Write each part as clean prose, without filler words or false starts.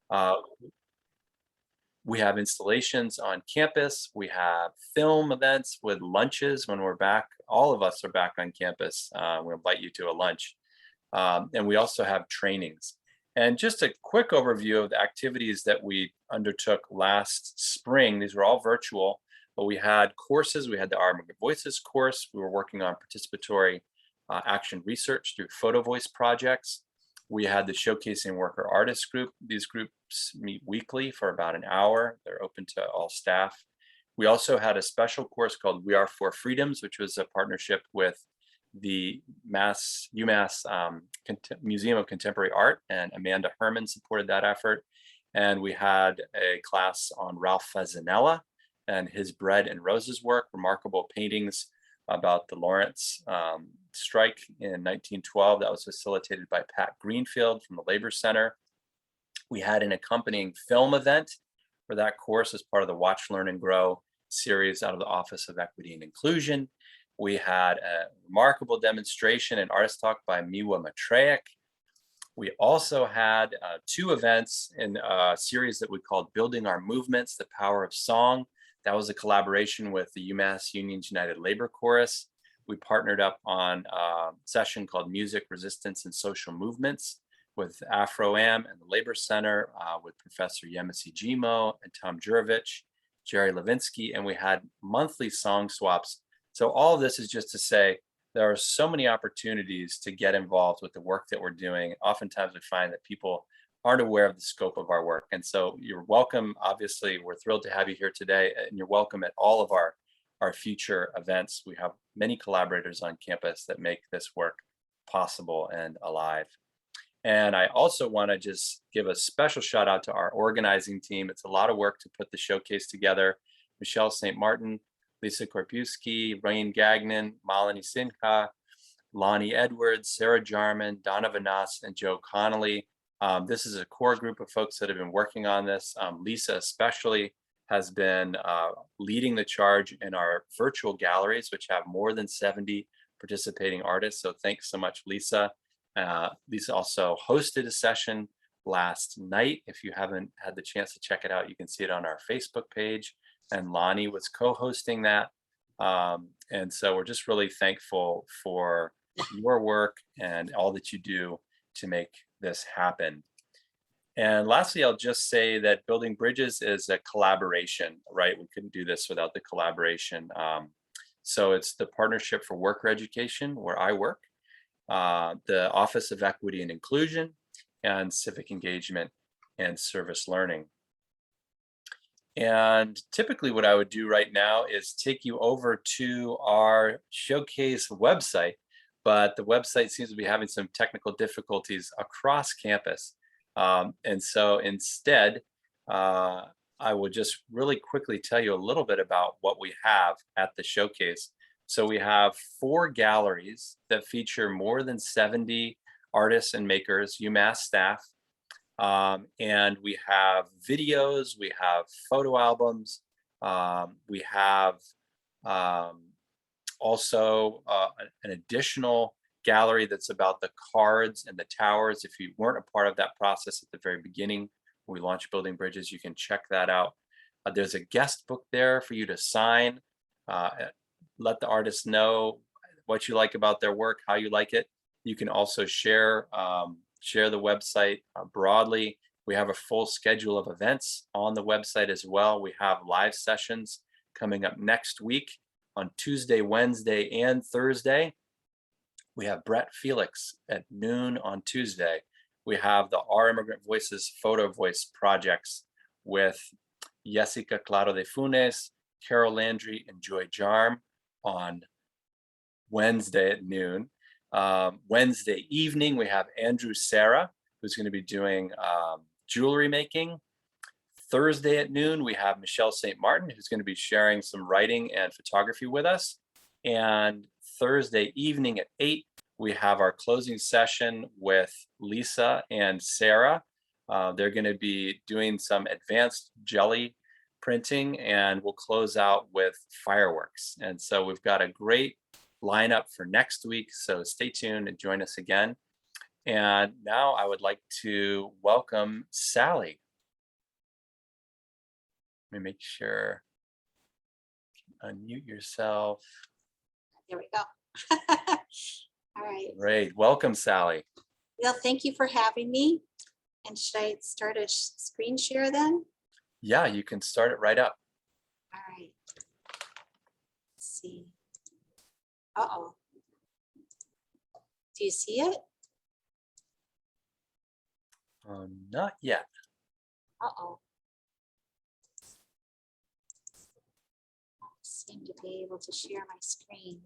Uh, we have installations on campus. We have film events with lunches when we're back. All of us are back on campus. We invite you to a lunch. And we also have trainings. And just a quick overview of the activities that we undertook last spring. These were all virtual, but we had courses. We had the Our Immigrant Voices course. We were working on participatory action research through photo voice projects. We had the Showcasing Worker Artist group. These groups meet weekly for about an hour. They're open to all staff. We also had a special course called We Are for Freedoms, which was a partnership with the UMass Museum of Contemporary Art, and Amanda Herman supported that effort. And we had a class on Ralph Fazzanella and his Bread and Roses work, remarkable paintings about the Lawrence strike in 1912 that was facilitated by Pat Greenfield from the Labor Center. We had an accompanying film event for that course as part of the Watch, Learn, and Grow series out of the Office of Equity and Inclusion. We had a remarkable demonstration and artist talk by Miwa Matreyek. We also had two events in a series that we called Building Our Movements, The Power of Song. That was a collaboration with the UMass Unions United Labor Chorus. We partnered up on a session called Music, Resistance, and Social Movements with Afro-Am and the Labor Center with Professor Yemisi Jimo and Tom Jurovich, Jerry Levinsky, and we had monthly song swaps. So all of this is just to say there are so many opportunities to get involved with the work that we're doing. Oftentimes we find that people aren't aware of the scope of our work. And so you're welcome. Obviously, we're thrilled to have you here today, and you're welcome at all of our future events. We have many collaborators on campus that make this work possible and alive. And I also want to just give a special shout out to our organizing team. It's a lot of work to put the showcase together. Michelle St. Martin, Lisa Korpiewski, Rain Gagnon, Malini Sinha, Lonnie Edwards, Sarah Jarman, Donna Vanas, and Joe Connolly. This is a core group of folks that have been working on this. Lisa especially has been leading the charge in our virtual galleries, which have more than 70 participating artists. So thanks so much, Lisa. Lisa also hosted a session last night. If you haven't had the chance to check it out, you can see it on our Facebook page. And Lonnie was co-hosting that. And so we're just really thankful for your work and all that you do to make this happen. And lastly, I'll just say that Building Bridges is a collaboration, right? We couldn't do this without the collaboration. So it's the Partnership for Worker Education, where I work, the Office of Equity and Inclusion, and Civic Engagement and Service Learning. And typically what I would do right now is take you over to our showcase website, but the website seems to be having some technical difficulties across campus. And so instead, I will just really quickly tell you a little bit about what we have at the showcase. So we have 4 galleries that feature more than 70 artists and makers, UMass staff. And we have videos, we have photo albums, we have also an additional gallery that's about the cards and the towers. If you weren't a part of that process at the very beginning, when we launched Building Bridges, you can check that out. There's a guest book there for you to sign. Let the artists know what you like about their work, how you like it. You can also share the website broadly. We have a full schedule of events on the website as well. We have live sessions coming up next week on Tuesday, Wednesday, and Thursday. We have Brett Felix at noon on Tuesday. We have the Our Immigrant Voices photo voice projects with Jessica Claro de Funes, Carol Landry, and Joy Jarm on Wednesday at noon. Wednesday evening, we have Andrew Sarah, who's going to be doing jewelry making. Thursday at noon, we have Michelle St. Martin, who's going to be sharing some writing and photography with us. And Thursday evening at 8, we have our closing session with Lisa and Sarah. They're going to be doing some advanced jelly printing, and we'll close out with fireworks. And so we've got a great lineup for next week. So stay tuned and join us again. And now I would like to welcome Sally. me make sure. Unmute yourself. There we go. All right. Great. Welcome, Sally. Well, thank you for having me. And should I start a screen share then? Yeah, you can start it right up. All right. Let's see. Uh-oh. Do you see it? Not yet. Uh-oh. I don't seem to be able to share my screen.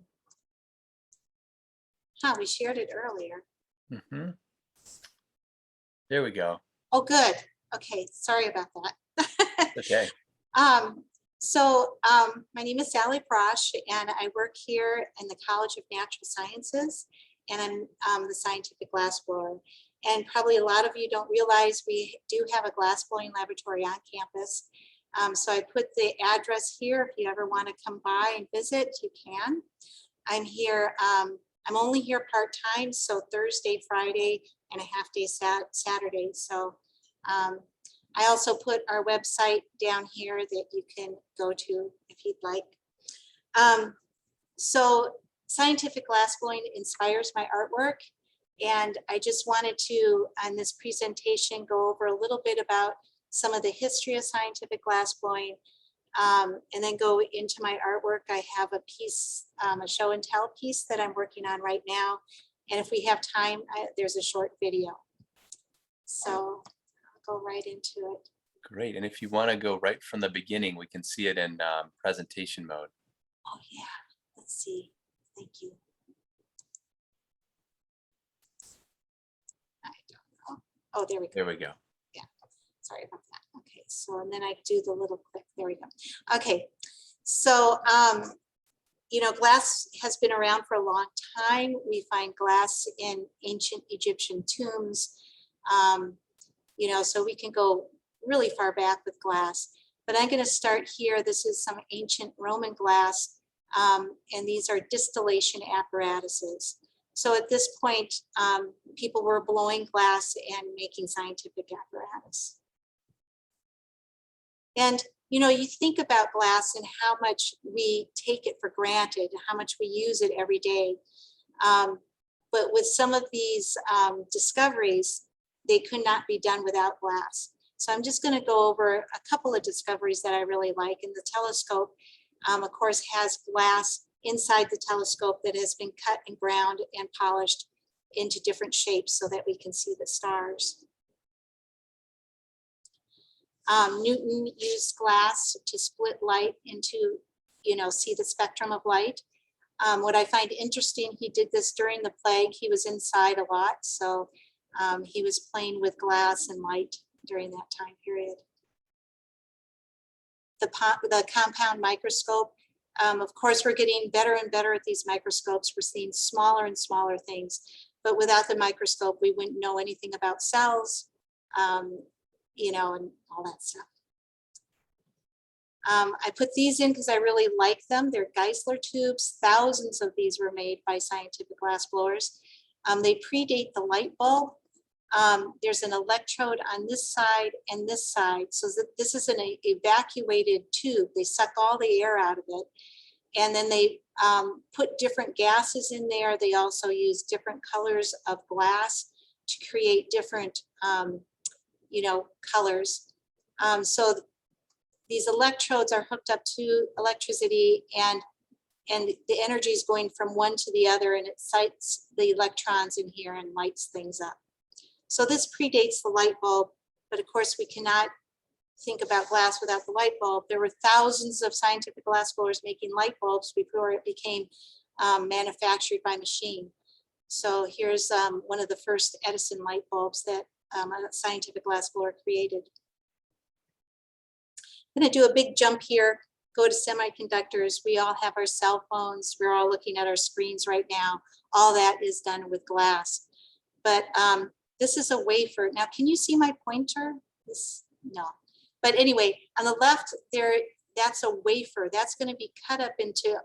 Huh, we shared it earlier. Mm-hmm. There we go. Oh, good. Okay, sorry about that. Okay. My name is Sally Prasch, and I work here in the College of Natural Sciences, and I'm the scientific glassblower. And probably a lot of you don't realize we do have a glassblowing laboratory on campus. So I put the address here. If you ever want to come by and visit, you can. I'm here. I'm only here part-time, so Thursday, Friday, and a half day Saturday. So I also put our website down here that you can go to if you'd like. So scientific glassblowing inspires my artwork. And I just wanted to, on this presentation, go over a little bit about some of the history of scientific glassblowing, and then go into my artwork. I have a piece, a show and tell piece that I'm working on right now. And if we have time, there's a short video. So I'll go right into it. Great. And if you want to go right from the beginning, we can see it in presentation mode. Oh yeah, let's see. Thank you. I don't know. Oh, there we go. There we go. Yeah, sorry about that. Okay, so and then I do the little click. There we go. Okay, so you know, glass has been around for a long time. We find glass in ancient Egyptian tombs. You know, so we can go really far back with glass. But I'm going to start here. This is some ancient Roman glass, and these are distillation apparatuses. So at this point, people were blowing glass and making scientific apparatus. And you know, you think about glass and how much we take it for granted, how much we use it every day. But with some of these discoveries, they could not be done without glass. So I'm just going to go over a couple of discoveries that I really like. And the telescope, of course, has glass inside the telescope that has been cut and ground and polished into different shapes so that we can see the stars. Newton used glass to split light into, you know, see the spectrum of light. What I find interesting, he did this during the plague. He was inside a lot, so he was playing with glass and light during that time period. The compound microscope, of course, we're getting better and better at these microscopes. We're seeing smaller and smaller things, but without the microscope, we wouldn't know anything about cells, you know, and all that stuff. I put these in because I really like them. They're Geisler tubes. Thousands of these were made by scientific glassblowers. They predate the light bulb. There's an electrode on this side and this side. So this is an evacuated tube. They suck all the air out of it. And then they put different gases in there. They also use different colors of glass to create different, you know, colors. So these electrodes are hooked up to electricity, and the energy is going from one to the other, and it sights the electrons in here and lights things up. So this predates the light bulb, but of course we cannot think about glass without the light bulb. There were thousands of scientific glassblowers making light bulbs before it became manufactured by machine. So here's one of the first Edison light bulbs that a scientific glassblower created. I'm going to do a big jump here, go to semiconductors. We all have our cell phones. We're all looking at our screens right now. All that is done with glass. But this is a wafer. Now, can you see my pointer? No. But anyway, on the left there, that's a wafer. That's going to be cut up into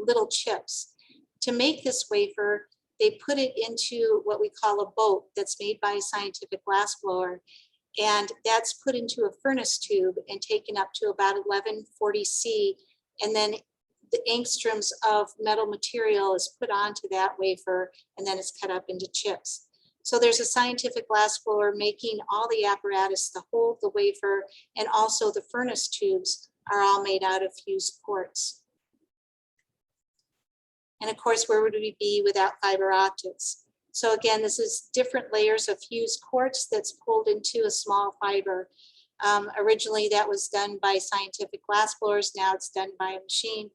little chips. To make this wafer, they put it into what we call a boat that's made by a scientific glassblower. And that's put into a furnace tube and taken up to about 1140 C. And then the angstroms of metal material is put onto that wafer, and then it's cut up into chips. So there's a scientific glass blower making all the apparatus to hold the wafer, and also the furnace tubes are all made out of fused quartz. And of course, where would we be without fiber optics? So again, this is different layers of fused quartz that's pulled into a small fiber. Originally, that was done by scientific glass blowers. Now it's done by a machine.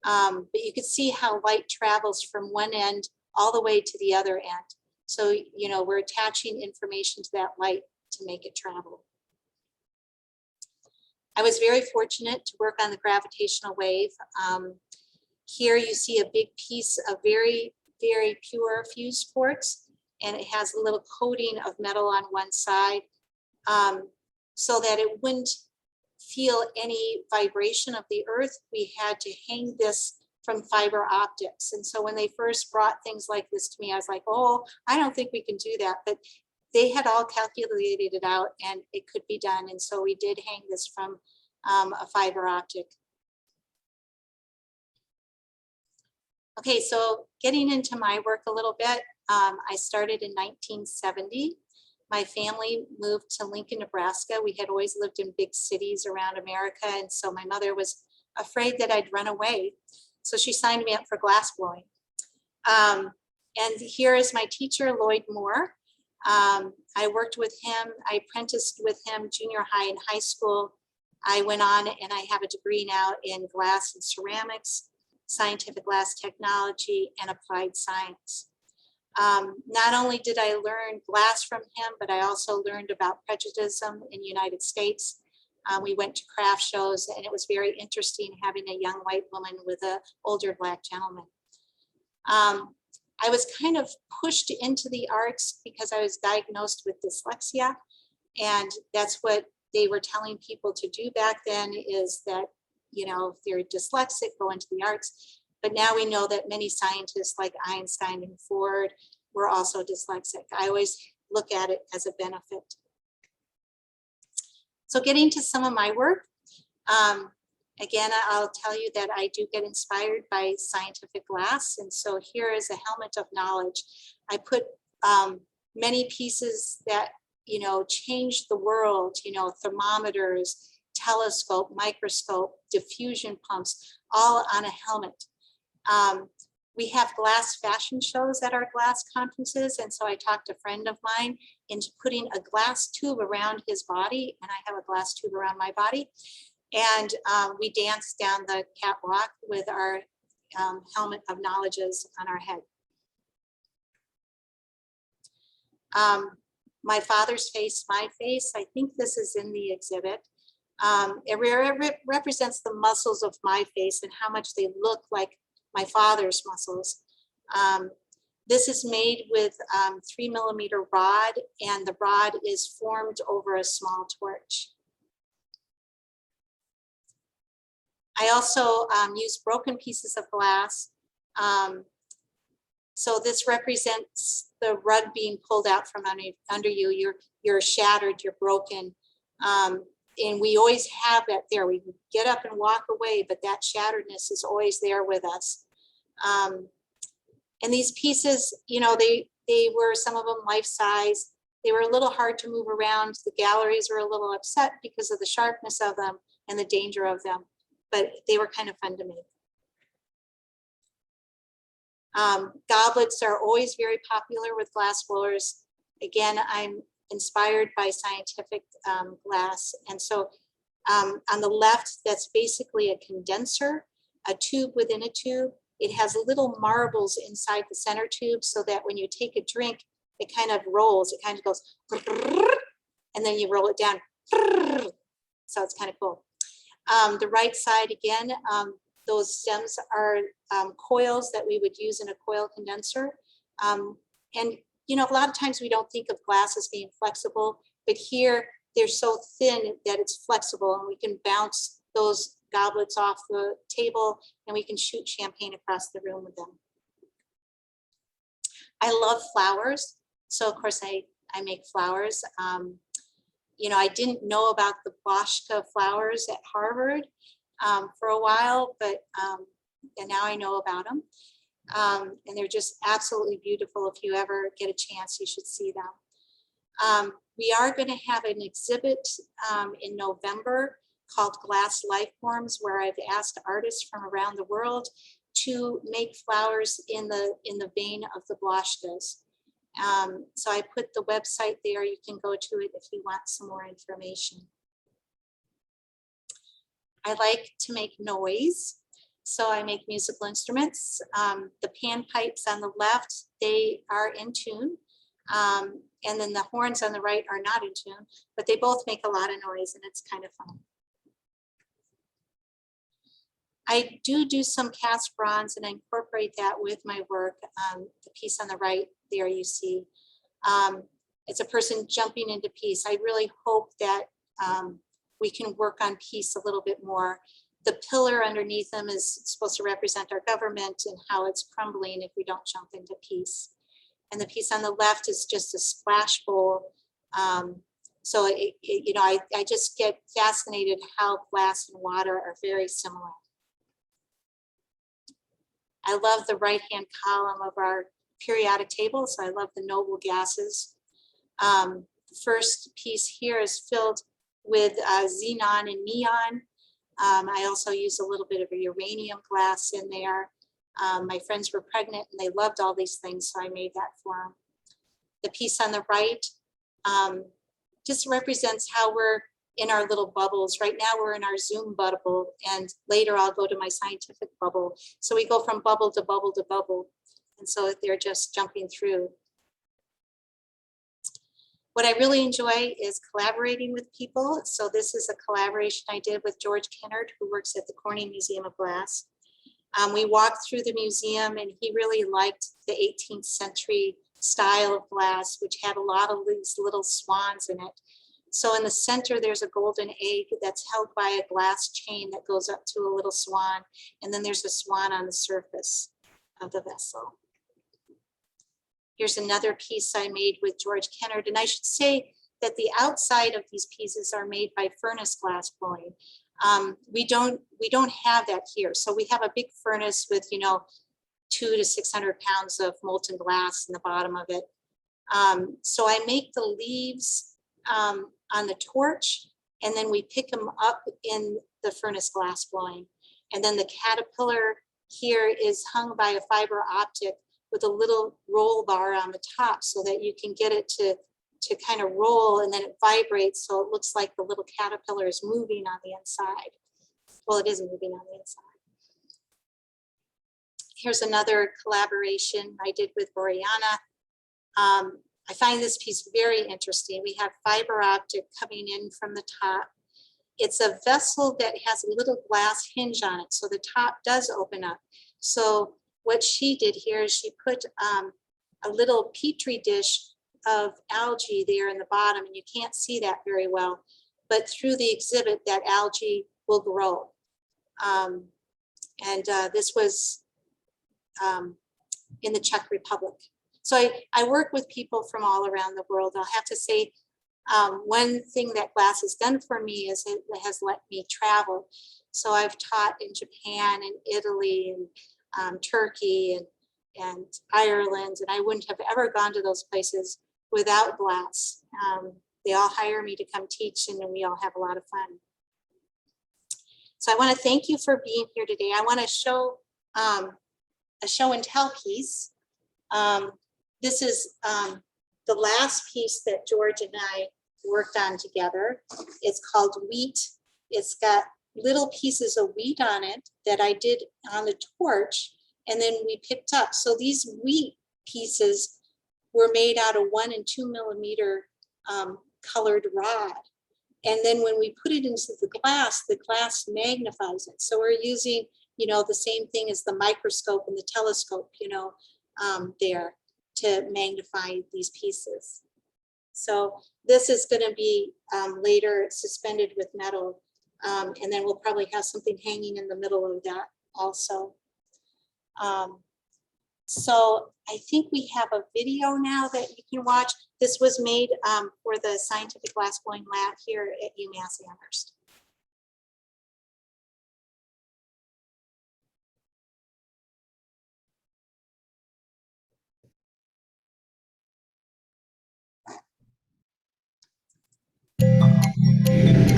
But you can see how light travels from one end all the way to the other end. So, you know, we're attaching information to that light to make it travel. I was very fortunate to work on the gravitational wave. Here you see a big piece of very, very pure fused quartz, and it has a little coating of metal on one side so that it wouldn't feel any vibration of the earth. We had to hang this from fiber optics. And so when they first brought things like this to me, I was like, oh, I don't think we can do that. But they had all calculated it out and it could be done. And so we did hang this from a fiber optic. Okay, so getting into my work a little bit, I started in 1970. My family moved to Lincoln, Nebraska. We had always lived in big cities around America. And so my mother was afraid that I'd run away. So she signed me up for glass blowing. And here is my teacher, Lloyd Moore. I worked with him. I apprenticed with him junior high and high school. I went on and I have a degree now in glass and ceramics, scientific glass technology, and applied science. Not only did I learn glass from him, but I also learned about prejudice in the United States. We went to craft shows, and it was very interesting having a young white woman with an older Black gentleman. I was kind of pushed into the arts because I was diagnosed with dyslexia, and that's what they were telling people to do back then, is that, you know, if they're dyslexic, go into the arts. But now we know that many scientists like Einstein and Ford were also dyslexic. I always look at it as a benefit. So getting to some of my work, again, I'll tell you that I do get inspired by scientific glass. And so here is a helmet of knowledge. I put many pieces that, you know, changed the world, you know, thermometers, telescope, microscope, diffusion pumps, all on a helmet. We have glass fashion shows at our glass conferences. And so I talked a friend of mine into putting a glass tube around his body, and I have a glass tube around my body. And we danced down the catwalk with our helmet of knowledges on our head. My father's face, my face, I think this is in the exhibit. It represents the muscles of my face and how much they look like my father's muscles. This is made with 3mm rod, and the rod is formed over a small torch. I also use broken pieces of glass. So this represents the rug being pulled out from under you. You're shattered, you're broken. And we always have that there. We get up and walk away, but that shatteredness is always there with us. And these pieces, you know, they were, some of them life size. They were a little hard to move around. The galleries were a little upset because of the sharpness of them and the danger of them, but they were kind of fun to make. Goblets are always very popular with glass blowers. Again, I'm inspired by scientific glass. And so on the left, that's basically a condenser, a tube within a tube. It has little marbles inside the center tube so that when you take a drink, it kind of rolls, it kind of goes, and then you roll it down. So it's kind of cool. The right side, again, those stems are coils that we would use in a coil condenser. And, you know, a lot of times we don't think of glass as being flexible, but here they're so thin that it's flexible, and we can bounce those goblets off the table and we can shoot champagne across the room with them. I love flowers. So of course I make flowers. You know, I didn't know about the Boschka flowers at Harvard for a while, but and now I know about them. And they're just absolutely beautiful. If you ever get a chance, you should see them. We are going to have an exhibit in November called Glass Life Forms, where I've asked artists from around the world to make flowers in the vein of the Boschkas. So I put the website there. You can go to it if you want some more information. I like to make noise, so I make musical instruments. The panpipes on the left, they are in tune. And then the horns on the right are not in tune, but they both make a lot of noise and it's kind of fun. I do some cast bronze and I incorporate that with my work. The piece on the right there you see. It's a person jumping into peace. I really hope that we can work on peace a little bit more. The pillar underneath them is supposed to represent our government and how it's crumbling if we don't jump into peace. And the piece on the left is just a splash bowl. So you know, I just get fascinated how glass and water are very similar. I love the right-hand column of our periodic table, so I love the noble gases. The first piece here is filled with xenon and neon. I also use a little bit of a uranium glass in there. My friends were pregnant and they loved all these things, so I made that for them. The piece on the right just represents how we're in our little bubbles. Right now we're in our Zoom bubble, and later I'll go to my scientific bubble. So we go from bubble to bubble to bubble. And so they're just jumping through. What I really enjoy is collaborating with people. So this is a collaboration I did with George Kennard, who works at the Corning Museum of Glass. We walked through the museum and he really liked the 18th century style of glass, which had a lot of these little swans in it. So in the center, there's a golden egg that's held by a glass chain that goes up to a little swan. And then there's a swan on the surface of the vessel. Here's another piece I made with George Kennard. And I should say that the outside of these pieces are made by furnace glass blowing. We don't have that here. So we have a big furnace with, you know, 200 to 600 pounds of molten glass in the bottom of it. So I make the leaves on the torch, and then we pick them up in the furnace glass blowing. And then the caterpillar here is hung by a fiber optic with a little roll bar on the top so that you can get it to kind of roll, and then it vibrates. So it looks like the little caterpillar is moving on the inside. Well, it isn't moving on the inside. Here's another collaboration I did with Oriana. I find this piece very interesting. We have fiber optic coming in from the top. It's a vessel that has a little glass hinge on it, so the top does open up. So what she did here is she put a little petri dish of algae there in the bottom, and you can't see that very well, but through the exhibit that algae will grow. This was in the Czech Republic. So I work with people from all around the world. I'll have to say, one thing that glass has done for me is it has let me travel. So I've taught in Japan and Italy and Turkey and Ireland, and I wouldn't have ever gone to those places without glass. They all hire me to come teach, and then we all have a lot of fun. So I want to thank you for being here today. I want to show a show and tell piece. This is the last piece that George and I worked on together. It's called Wheat. It's got little pieces of wheat on it that I did on the torch, and then we picked up. So these wheat pieces were made out of 1 and 2 millimeter colored rod. And then when we put it into the glass magnifies it. So we're using, you know, the same thing as the microscope and the telescope, you know, there to magnify these pieces. So this is going to be later suspended with metal. And then we'll probably have something hanging in the middle of that also. So I think we have a video now that you can watch. This was made for the scientific glassblowing lab here at UMass Amherst.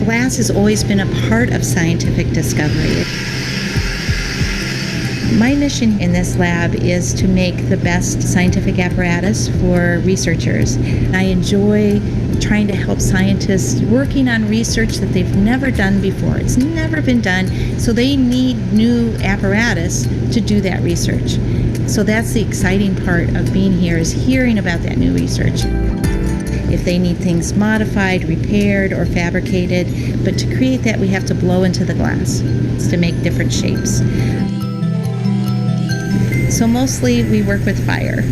Glass has always been a part of scientific discovery. My mission in this lab is to make the best scientific apparatus for researchers. I enjoy trying to help scientists working on research that they've never done before. It's never been done, so they need new apparatus to do that research. So that's the exciting part of being here, is hearing about that new research. If they need things modified, repaired, or fabricated, but to create that, we have to blow into the glass to make different shapes. So mostly we work with fire.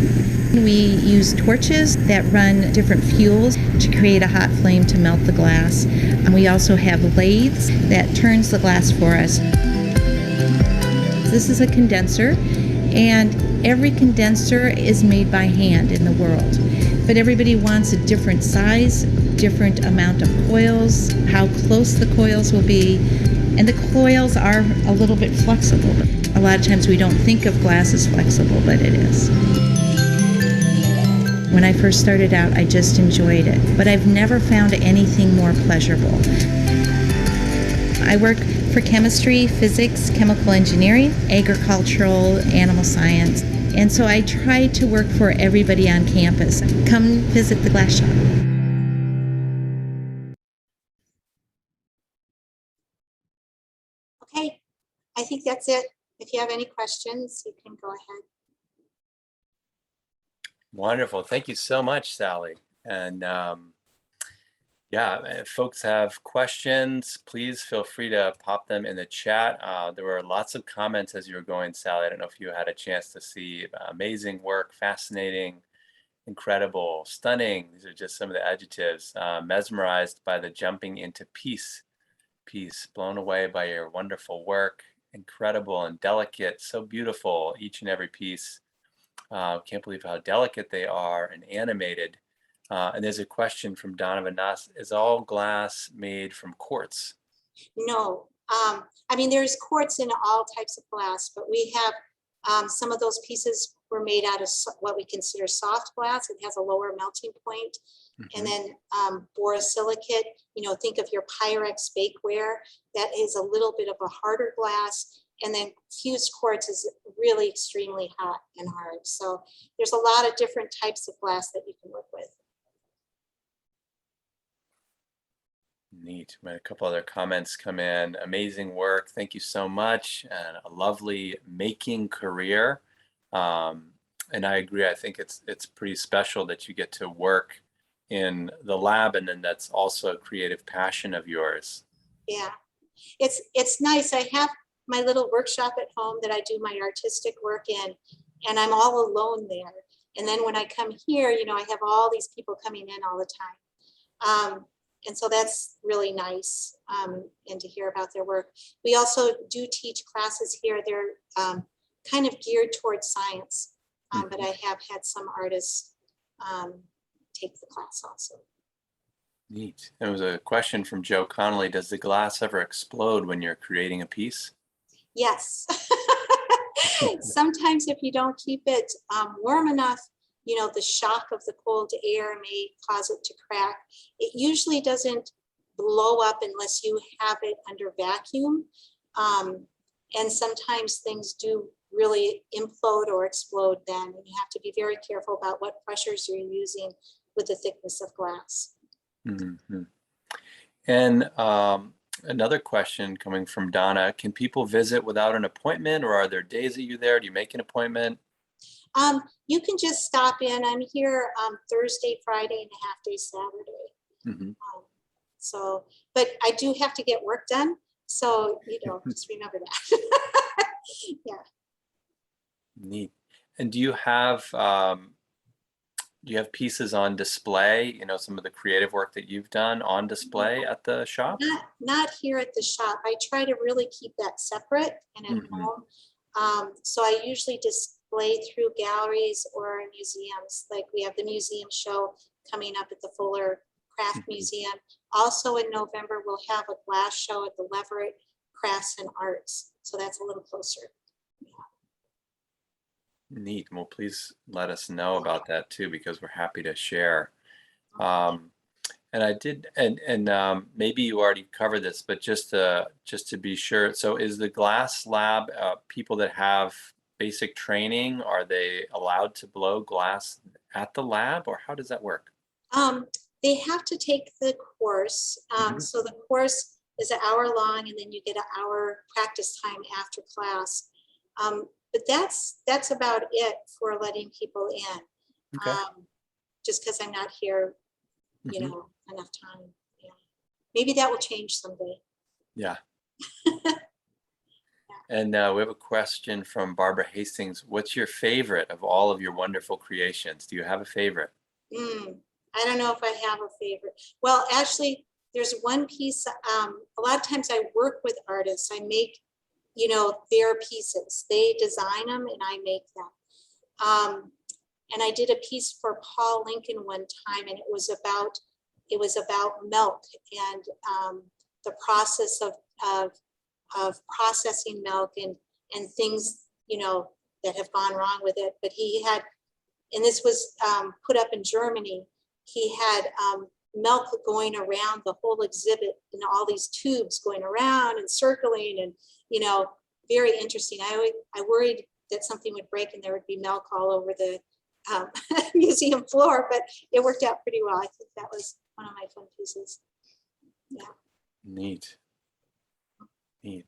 We use torches that run different fuels to create a hot flame to melt the glass. And we also have lathes that turns the glass for us. This is a condenser, and every condenser is made by hand in the world. But everybody wants a different size, different amount of coils, how close the coils will be, and the coils are a little bit flexible. A lot of times we don't think of glass as flexible, but it is. When I first started out, I just enjoyed it, but I've never found anything more pleasurable. I work for chemistry, physics, chemical engineering, agricultural, animal science, and so I try to work for everybody on campus. Come visit the glass shop. Okay, I think that's it. If you have any questions, you can go ahead. Wonderful. Thank you so much, Sally. And yeah, if folks have questions, please feel free to pop them in the chat. There were lots of comments as you were going, Sally. I don't know if you had a chance to see. Amazing work, fascinating, incredible, stunning. These are just some of the adjectives. Mesmerized by the jumping into peace, blown away by your wonderful work. Incredible and delicate, so beautiful, each and every piece. Can't believe how delicate they are and animated. And there's a question from Donovan Nass. Is all glass made from quartz? No, I mean, there's quartz in all types of glass, but we have some of those pieces were made out of what we consider soft glass. It has a lower melting point. Mm-hmm. And then borosilicate, you know, think of your Pyrex bakeware. That is a little bit of a harder glass. And then fused quartz is really extremely hot and hard. So there's a lot of different types of glass that you can work with. Neat. We had a couple other comments come in. Amazing work. Thank you so much. And a lovely making career. And I agree. I think it's pretty special that you get to work in the lab, and then that's also a creative passion of yours. Yeah, it's nice. I have my little workshop at home that I do my artistic work in, and I'm all alone there. And then when I come here, you know, I have all these people coming in all the time. And so that's really nice, and to hear about their work. We also do teach classes here. They're kind of geared towards science, but I have had some artists take the class also. Neat. There was a question from Joe Connolly. Does the glass ever explode when you're creating a piece? Yes. Sometimes if you don't keep it warm enough, you know, the shock of the cold air may cause it to crack. It usually doesn't blow up unless you have it under vacuum. And sometimes things do really implode or explode then. And you have to be very careful about what pressures you're using with the thickness of glass. Mm-hmm. And another question coming from Donna, can people visit without an appointment, or are there days that you're there? Do you make an appointment? You can just stop in. I'm here Thursday, Friday, and a half day Saturday. Mm-hmm. So, but I do have to get work done. So, you know, just remember that. Yeah. Neat. And do you have pieces on display, you know, some of the creative work that you've done on display at the shop? Not here at the shop. I try to really keep that separate and at home. So I usually display through galleries or museums. Like we have the museum show coming up at the Fuller Craft Mhm. Museum. Also in November, we'll have a glass show at the Leverett Crafts and Arts. So that's a little closer. Neat. Well, please let us know about that too, because we're happy to share. Um, and I did, and maybe you already covered this, but just to be sure. So, is the glass lab people that have basic training? Are they allowed to blow glass at the lab, or how does that work? They have to take the course. Mhm. So the course is an hour long, and then you get an hour practice time after class. But that's about it for letting people in. Okay. Just because I'm not here, Mhm. enough time. Yeah. Maybe that will change someday. Yeah. And we have a question from Barbara Hastings. What's your favorite of all of your wonderful creations? Do you have a favorite? I don't know if I have a favorite. Well, actually, there's one piece. A lot of times I work with artists. I make, their pieces. They design them and I make them. And I did a piece for Paul Lincoln one time, and it was about milk and the process of processing milk and things that have gone wrong with it. But he had, and this was put up in Germany. He had milk going around the whole exhibit and all these tubes going around and circling, and very interesting. I worried that something would break and there would be milk all over the museum floor, but it worked out pretty well. I think that was one of my fun pieces. Yeah. Neat. Neat.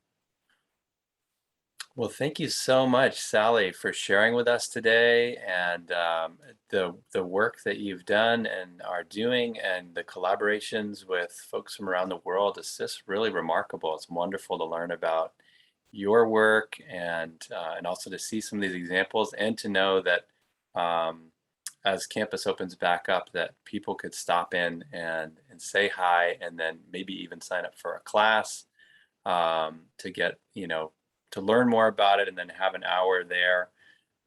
Well, thank you so much, Sally, for sharing with us today, and the work that you've done and are doing, and the collaborations with folks from around the world. Is just really remarkable. It's wonderful to learn about your work, and also to see some of these examples, and to know that as campus opens back up, that people could stop in and say hi, and then maybe even sign up for a class to get to learn more about it, and then have an hour there.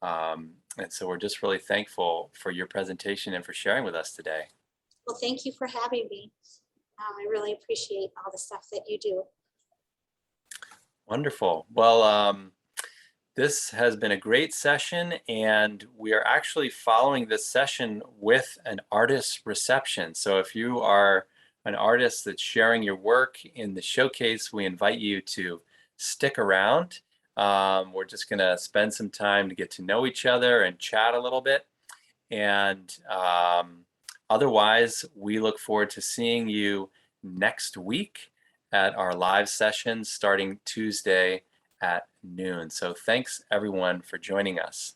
And so we're just really thankful for your presentation and for sharing with us today. Well, thank you for having me. I really appreciate all the stuff that you do. Wonderful. Well, this has been a great session, and we are actually following this session with an artist reception. So if you are an artist that's sharing your work in the showcase, we invite you to stick around. We're just going to spend some time to get to know each other and chat a little bit. And otherwise, we look forward to seeing you next week at our live sessions starting Tuesday at noon. So thanks everyone for joining us.